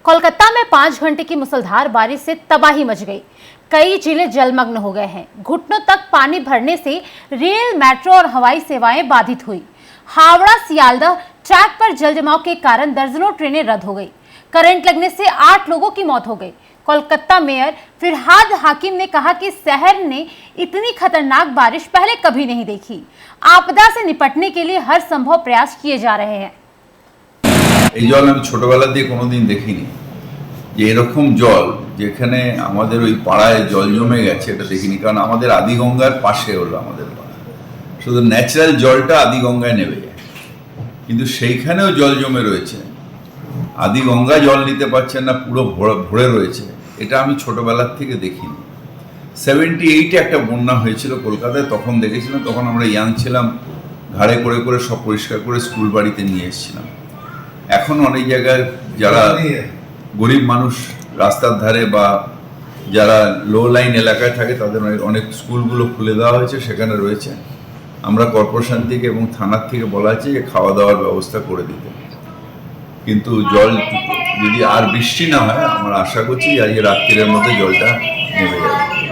कोलकाता में 5 घंटे की मूसलाधार बारिश से तबाही मच गई। कई जिले जलमग्न हो गए हैं। घुटनों तक पानी भरने से रेल, मेट्रो और हवाई सेवाएं बाधित हुई। हावड़ा सियालदह ट्रैक पर जल जमाव के कारण दर्जनों ट्रेनें रद्द हो गई। करंट लगने से 8 लोगों की मौत हो गई। कोलकाता मेयर फिरहाद हाकिम ने कहा कि शहर ने इतनी खतरनाक बारिश पहले कभी नहीं देखी। आपदा से निपटने के लिए हर संभव प्रयास किए जा रहे हैं। এই জল আমি ছোটবেলা দিয়ে কোনোদিন দেখিনি, যে এরকম জল যেখানে আমাদের ওই পাড়ায় জল জমে গেছে এটা দেখিনি। কারণ আমাদের আদিগঙ্গার পাশে হলো আমাদের পাড়া, শুধু ন্যাচারাল জলটা আদিগঙ্গায় নেমে যায়, কিন্তু সেইখানেও জল জমে রয়েছে। আদিগঙ্গা জল নিতে পারছেন না, পুরো ভরে রয়েছে। এটা আমি ছোটবেলার থেকে দেখিনি। 78-এ একটা বন্যা হয়েছিল কলকাতায়, তখন দেখেছিলাম। তখন আমরা ইয়াং ছিলাম, ঘাড়ে করে করে সব পরিষ্কার করে স্কুল বাড়িতে নিয়ে এসেছিলাম। এখন অনেক জায়গায় যারা গরিব মানুষ রাস্তার ধারে বা যারা লো লাইন এলাকায় থাকে তাদের অনেক স্কুলগুলো খুলে দেওয়া হয়েছে, সেখানে রয়েছে। আমরা কর্পোরেশন থেকে এবং থানার থেকে বলা হয়েছে যে খাওয়া দাওয়ার ব্যবস্থা করে দিতে। কিন্তু জল যদি আর বৃষ্টি না হয়, আমরা আশা করছি আজকে রাত্রির মধ্যে জলটা নেমে যাবে।